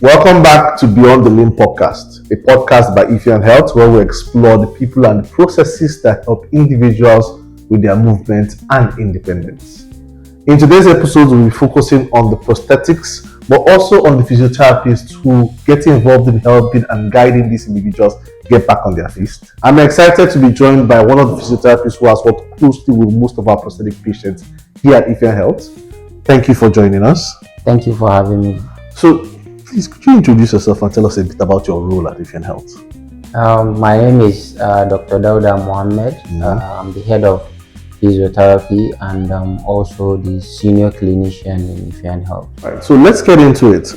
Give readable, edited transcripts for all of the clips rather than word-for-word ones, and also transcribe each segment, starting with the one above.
Welcome back to Beyond the Limb podcast, a podcast by IfeanHealth where we explore the people and the processes that help individuals with their movement and independence. In today's episode, we'll be focusing on the prosthetics, but also on the physiotherapists who get involved in helping and guiding these individuals get back on their feet. I'm excited to be joined by one of the physiotherapists who has worked closely with most of our prosthetic patients here at IfeanHealth. Thank you for joining us. Thank you for having me. So, please, could you introduce yourself and tell us a bit about your role at IfeanHealth? My name is Dr. Dauda Mohammed. I'm the head of physiotherapy and also the senior clinician in IfeanHealth. Right, so let's get into it.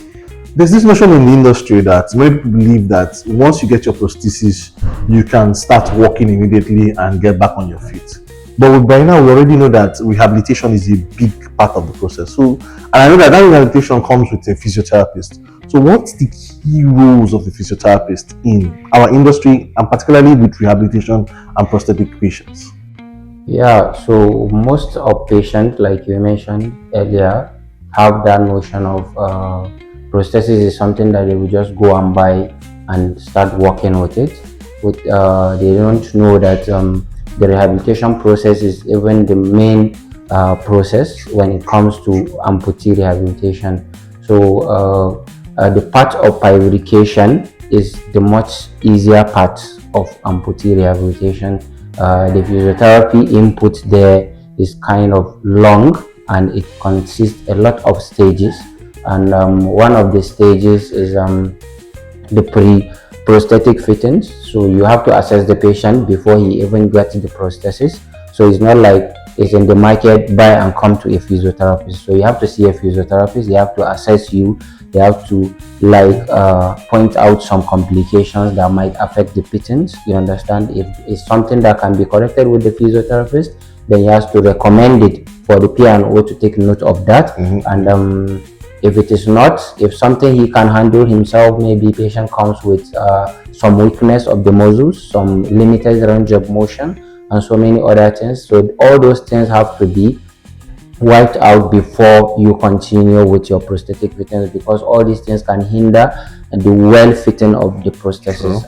There's this notion in the industry that many people believe that once you get your prosthesis, you can start walking immediately and get back on your feet. But by now, we already know that rehabilitation is a big part of the process. And I know that rehabilitation comes with a physiotherapist. So what's the key roles of the physiotherapist in our industry, and particularly with rehabilitation and prosthetic patients? Yeah, so most of patients, like you mentioned earlier, have that notion of prosthesis is something that they will just go and buy and start working with it. They don't know that the rehabilitation process is even the main process when it comes to amputee rehabilitation. So the part of pyrification is the much easier part of amputee rehabilitation. The physiotherapy input there is kind of long and it consists a lot of stages, and one of the stages is the prosthetic fittings. So you have to assess the patient before he even gets the prosthesis. So it's not like it's in the market, buy and come to a physiotherapist. So you have to see a physiotherapist, they have to assess you, they have to point out some complications that might affect the fittings. You understand? If it's something that can be corrected with the physiotherapist, then he has to recommend it for the P&O to take note of that. And if it is not, if something he can handle himself, maybe patient comes with some weakness of the muscles, some limited range of motion, and so many other things. So all those things have to be wiped out before you continue with your prosthetic fittings, because all these things can hinder the well fitting of the prosthesis.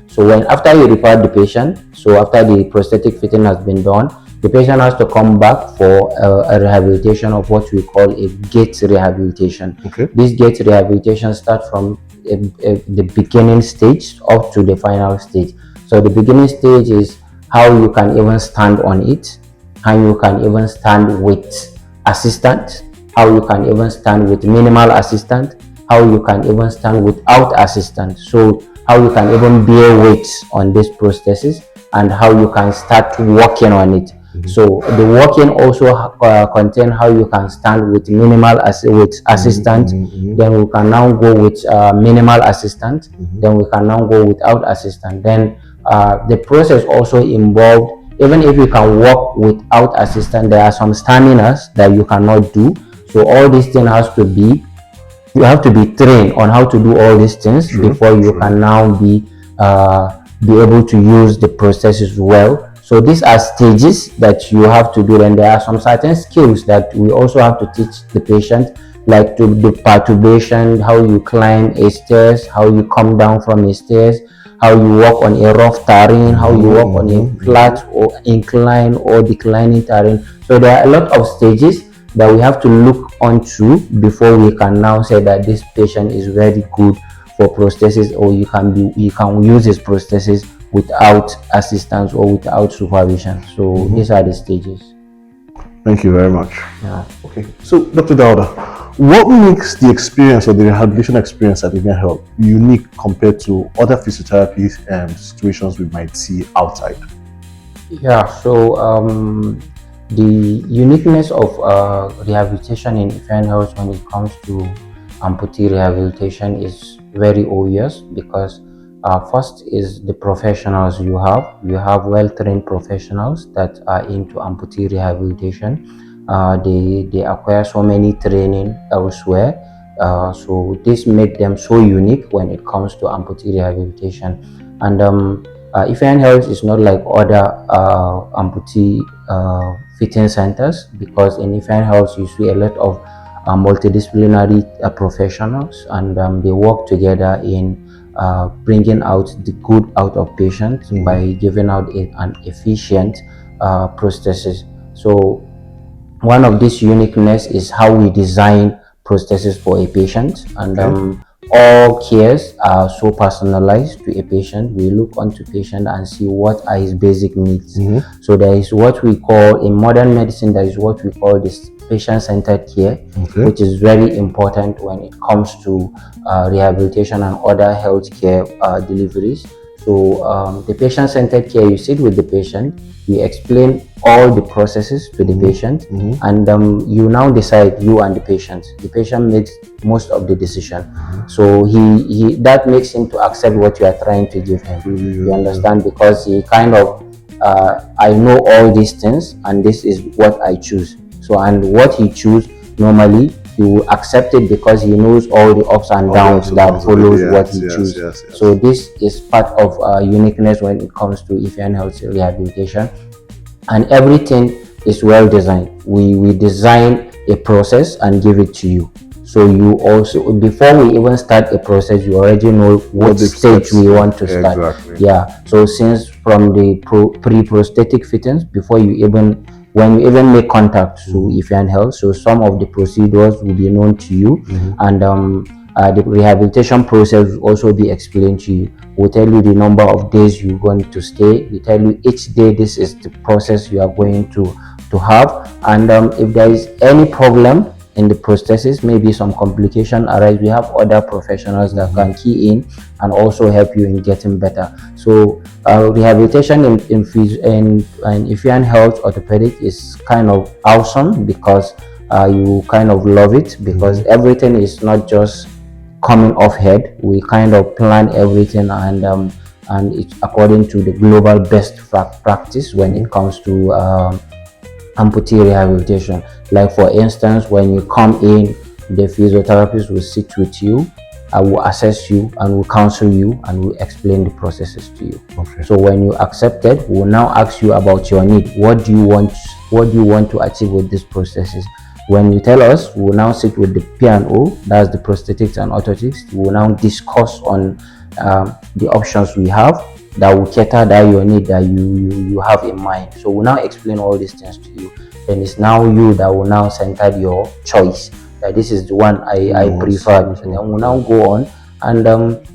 So after you repair the patient, so after the prosthetic fitting has been done, the patient has to come back for a rehabilitation of what we call a gait rehabilitation. This gait rehabilitation starts from the beginning stage up to the final stage. So the beginning stage is how you can even stand on it, how you can even stand with assistant, how you can even stand with minimal assistant, how you can even stand without assistant. So how you can even bear weights on this prosthesis, and how you can start working on it. So the walking also contain how you can stand with minimal with assistant. Then we can now go with minimal assistant. Then we can now go without assistant. Then the process also involved, even if you can walk without assistant, there are some staminas that you cannot do. So all these things you have to be trained on how to do all these things before you can now be able to use the prosthesis well. So these are stages that you have to do, and there are some certain skills that we also have to teach the patient, like to the perturbation, how you climb a stairs, how you come down from a stairs, how you walk on a rough terrain, how you walk on a flat or incline or declining terrain. So there are a lot of stages that we have to look onto before we can now say that this patient is very good for prosthesis, or you can use his prosthesis without assistance or without supervision. So these are the stages. Thank you very much. Yeah. Okay. So Dr. Dauda, what makes the experience or the rehabilitation experience at IfeanHealth unique compared to other physiotherapy situations we might see outside? Yeah, so the uniqueness of rehabilitation in IfeanHealth when it comes to amputee rehabilitation is very obvious, because first is the professionals you have. You have well-trained professionals that are into amputee rehabilitation. They acquire so many training elsewhere. So this made them so unique when it comes to amputee rehabilitation. And IfeanHealth is not like other amputee fitting centers, because in IfeanHealth you see a lot of multidisciplinary professionals, and they work together in bringing out the good out of patients by giving out an efficient prosthesis. So one of this uniqueness is how we design prosthesis for a patient, and all cares are so personalized to a patient. We look onto patient and see what are his basic needs. So there is what we call in modern medicine, there is what we call this patient-centered care, which is very important when it comes to rehabilitation and other healthcare deliveries. So the patient-centered care, you sit with the patient, you explain all the processes to the patient, and you now decide, you and the patient. The patient makes most of the decision. So he that makes him to accept what you are trying to give him. You understand? Because he kind of, I know all these things, and this is what I choose. So, and what he choose, normally he will accept it because he knows all the ups and downs that follows what he chooses. So this is part of uniqueness when it comes to IfeanHealth rehabilitation, and everything is well designed. We design a process and give it to you. So you also, before we even start a process, you already know what stage we want to start. Yeah. So since from the pre-prosthetic fittings, before you even, when you even make contact to IfeanHealth, so some of the procedures will be known to you, and the rehabilitation process will also be explained to you. We'll tell you the number of days you're going to stay. We tell you each day this is the process you are going to have, and if there is any problem in the prosthesis, maybe some complication arise, we have other professionals that can key in and also help you in getting better. So rehabilitation in IfeanHealth orthopedic is kind of awesome because you kind of love it, because everything is not just coming off head. We kind of plan everything, and it's according to the global best practice when it comes to amputee rehabilitation. Like for instance, when you come in, the physiotherapist will sit with you, I will assess you, and will counsel you, and will explain the processes to you. So when you accept it, we'll now ask you about your need. What do you want to achieve with these processes? When you tell us, we'll now sit with the P&O, that's the prosthetics and orthotics. We'll now discuss on the options we have that will cater that your need that you have in mind. So we'll now explain all these things to you. Then it's now you that will now center your choice, that this is the one I prefer. And then we'll now go on, and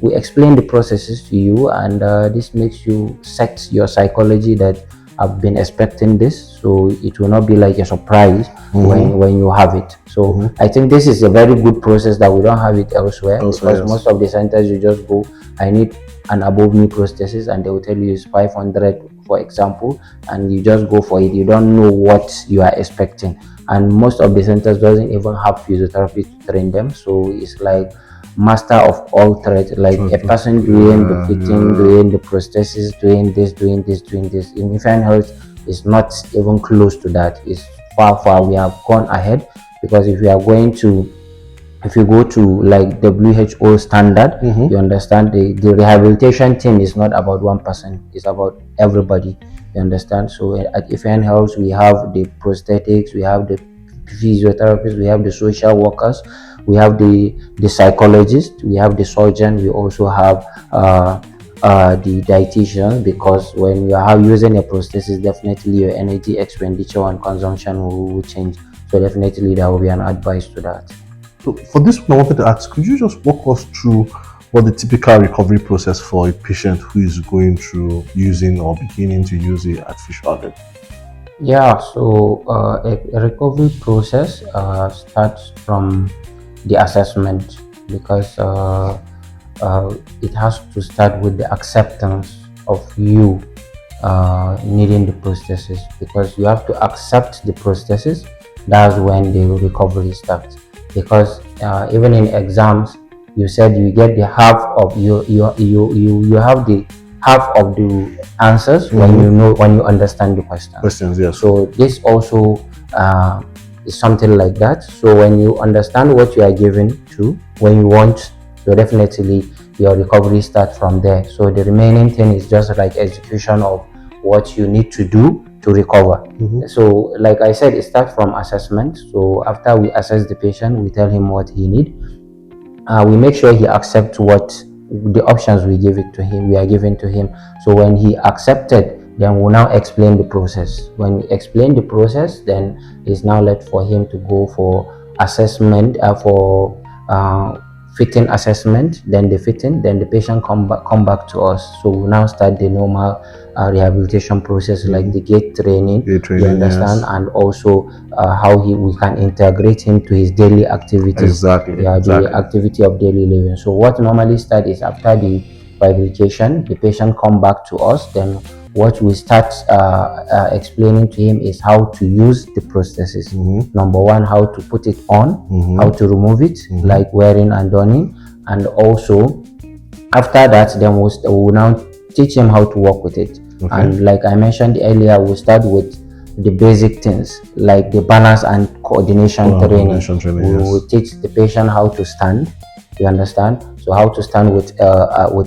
we explain the processes to you, and this makes you set your psychology that I've been expecting this, so it will not be like a surprise when you have it. So I think this is a very good process that we don't have it elsewhere, because most of the centers, you just go, I need an above knee prosthesis, and they will tell you it's 500, for example, and you just go for it. You don't know what you are expecting, and most of the centers doesn't even have physiotherapy to train them. So it's like master of all trades, like a person doing the fitting, doing the prosthesis, doing this. In IfeanHealth, is not even close to that. It's far. We have gone ahead, because if you go to like WHO standard, you understand the rehabilitation team is not about one person, it's about everybody. You understand? So at IfeanHealth, we have the prosthetics, we have the physiotherapists, we have the social workers, we have the psychologist, we have the surgeon, we also have the dietitian, because when you are using a prosthesis, definitely your energy expenditure and consumption will change. So definitely there will be an advice to that. So for this one, I wanted to ask, could you just walk us through what the typical recovery process for a patient who is going through using or beginning to use the artificial limb? Yeah, so a recovery process starts from the assessment, because it has to start with the acceptance of you needing the prosthesis, because you have to accept the prosthesis. That's when the recovery starts. Because even in exams, you said you get the half of you have the half of the answers when you understand the questions. Yes. So this also is something like that. So when you understand what you are given to, when you want, so definitely your recovery starts from there. So the remaining thing is just like execution of what you need to do to recover. So like I said, it starts from assessment. So after we assess the patient, we tell him what he needs. We make sure he accepts what the options we are giving to him. So when he accepted, then we'll now explain the process. When we explain the process, then it's now left for him to go for assessment, for fitting assessment, then the fitting, then the patient come back to us. So we'll now start the normal rehabilitation process, like the gait training, you understand, yes. and also how we can integrate him to his daily activities. Exactly. The activity of daily living. So what normally start is after the rehabilitation, the patient come back to us. Then what we start explaining to him is how to use the prosthesis. Number one, how to put it on, how to remove it, like wearing and donning, and also after that, then we'll now teach him how to work with it. And like I mentioned earlier, we'll start with the basic things like the balance and coordination training. We will teach the patient how to stand, you understand, so how to stand with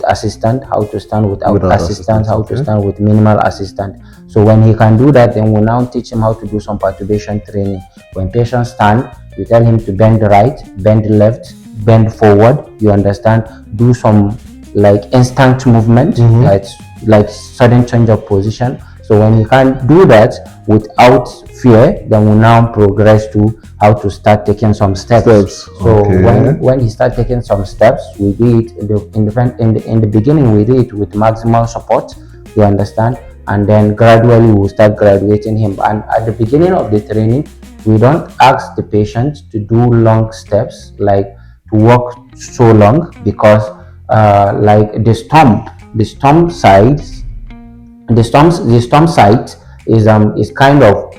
assistant, how to stand without assistant, how to stand with minimal assistant. So when he can do that, then we'll now teach him how to do some perturbation training. When patient stand, you tell him to bend right, bend left, bend forward, you understand, do some like instant movement, like sudden change of position. So when he can do that without fear, then we now progress to how to start taking some steps. So when he start taking some steps, we do it in the beginning. We do it with maximal support, you understand, and then gradually we'll start graduating him. And at the beginning of the training, we don't ask the patient to do long steps, like to walk so long, because like the stump site is kind of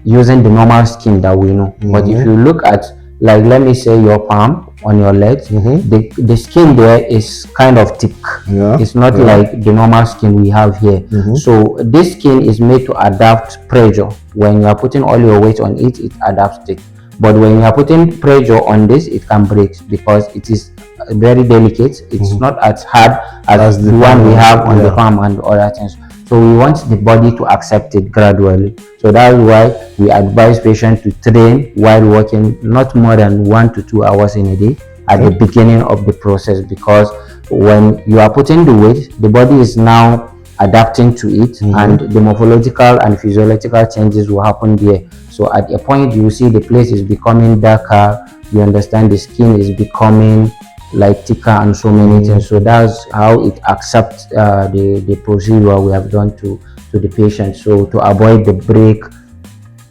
using the normal skin that we know. But if you look at, like, let me say your palm on your legs, the skin there is kind of thick. It's not like the normal skin we have here. So this skin is made to adapt pressure. When you are putting all your weight on it, it adapts it. But when you are putting pressure on this, it can break because it is very delicate. It's not as hard as the one we have on the palm and other things. So we want the body to accept it gradually. So that's why we advise patients to train while working not more than 1 to 2 hours in a day at the beginning of the process, because when you are putting the weight, the body is now adapting to it, and the morphological and physiological changes will happen there. So at a point, you see the place is becoming darker, you understand, the skin is becoming like thicker and so many things. So that's how it accepts the procedure we have done to the patient. So to avoid the break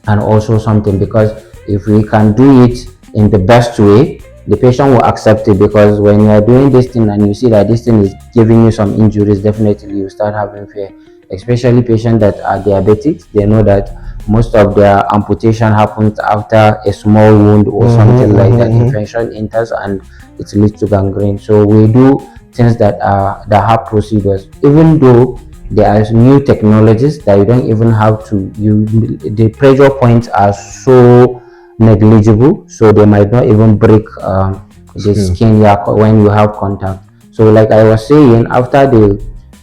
and also something, because if we can do it in the best way, the patient will accept it. Because when you are doing this thing and you see that this thing is giving you some injuries, definitely you start having fear. Especially patients that are diabetic, they know that most of their amputation happens after a small wound or something like that. Infection enters and it leads to gangrene. So we do things that have procedures, even though there are new technologies that you don't even have to. The pressure points are so negligible, so they might not even break the skin when you have contact. So like I was saying, after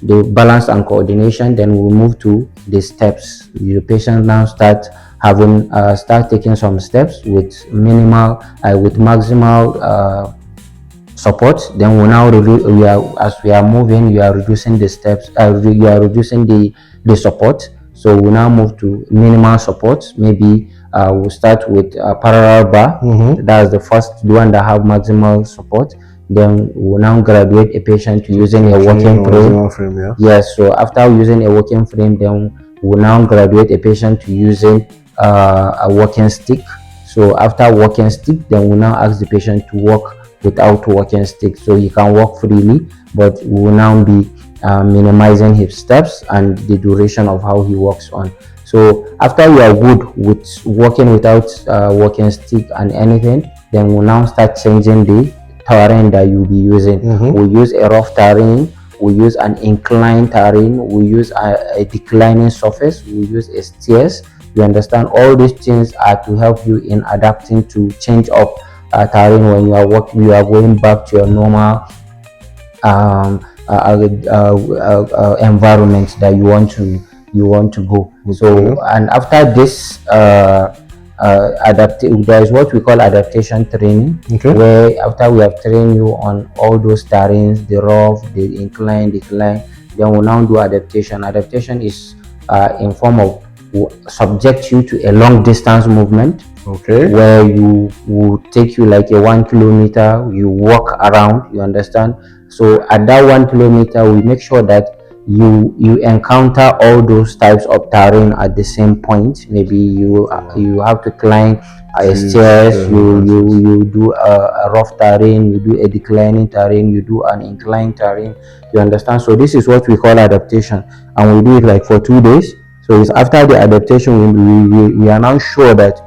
the balance and coordination, then we'll move to the steps. The patient now start taking some steps with minimal with maximal support. Then as we are moving, you are reducing the steps, you are reducing the support. So we now move to minimal support. Maybe we'll start with a parallel bar. That's the first one that have maximal support. Then we'll now graduate a patient to using a walking frame. Yes, so after using a walking frame, then we'll now graduate a patient to using a walking stick. So after walking stick, then we'll now ask the patient to walk without walking stick, so he can walk freely, but we will now be minimizing his steps and the duration of how he walks on. So after you are good with walking without walking stick and anything, then we'll now start changing the terrain that you'll be using. We'll use a rough terrain, we'll use an inclined terrain, we'll use a declining surface, we'll use a stairs. You understand, all these things are to help you in adapting to change up terrain when you are going back to your normal environment that you want to you want to go. Okay. So, and after this there is what we call adaptation training, where after we have trained you on all those terrains, the rough, the incline, the climb, then we'll now do adaptation. Adaptation is in form of subject you to a long distance movement, where you will take you like a 1 kilometer, you walk around, you understand. So at that 1 kilometer, we make sure that you encounter all those types of terrain at the same point. Maybe you have to climb stairs, you do a rough terrain, you do a declining terrain, you do an inclined terrain, you understand. So this is what we call adaptation, and we do it like for 2 days. So it's after the adaptation we are now sure that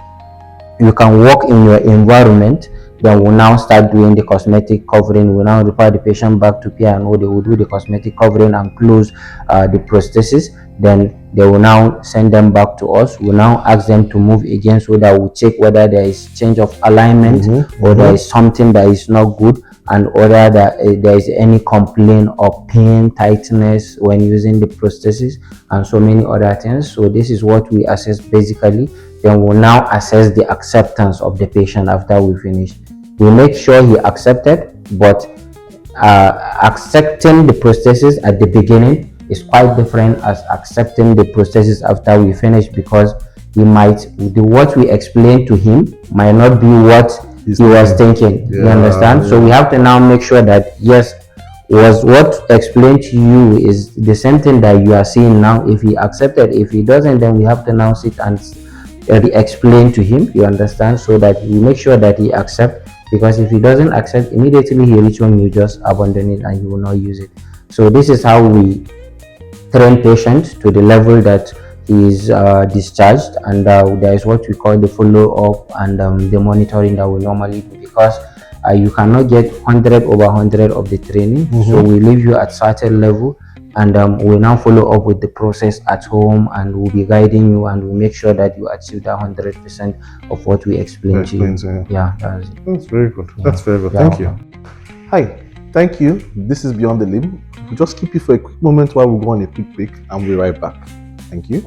you can walk in your environment. Then we'll now start doing the cosmetic covering. We'll now refer the patient back to P&O. They will do the cosmetic covering and close the prosthesis. Then they will now send them back to us. We'll now ask them to move again, so that we'll check whether there is change of alignment or there is something that is not good, and whether there is any complaint of pain, tightness when using the prosthesis, and so many other things. So this is what we assess basically. Then we'll now assess the acceptance of the patient after we finish. We make sure he accepted, but accepting the prosthesis at the beginning is quite different as accepting the prosthesis after we finish, because he might do what we explained to him might not be what he was thinking. You understand? So we have to now make sure that yes, was what explained to you is the same thing that you are seeing now. If he accepted, if he doesn't, then we have to now sit and explain to him, you understand, so that we make sure that he accepts. Because if he doesn't accept, immediately he reach when you just abandon it and he will not use it. So this is how we train patients to the level that he is discharged, and there is what we call the follow-up and the monitoring that we normally do, because you cannot get 100 over 100 of the training. So we leave you at certain level, and we now follow up with the process at home, and we'll be guiding you, and we'll make sure that you achieve that 100% of what we explained to you. Yeah, that's it. That's very good. Yeah. That's very good. Thank you. Hi, thank you. This is Beyond the Limb. We'll just keep you for a quick moment while we go on a quick break, and we'll be right back. Thank you.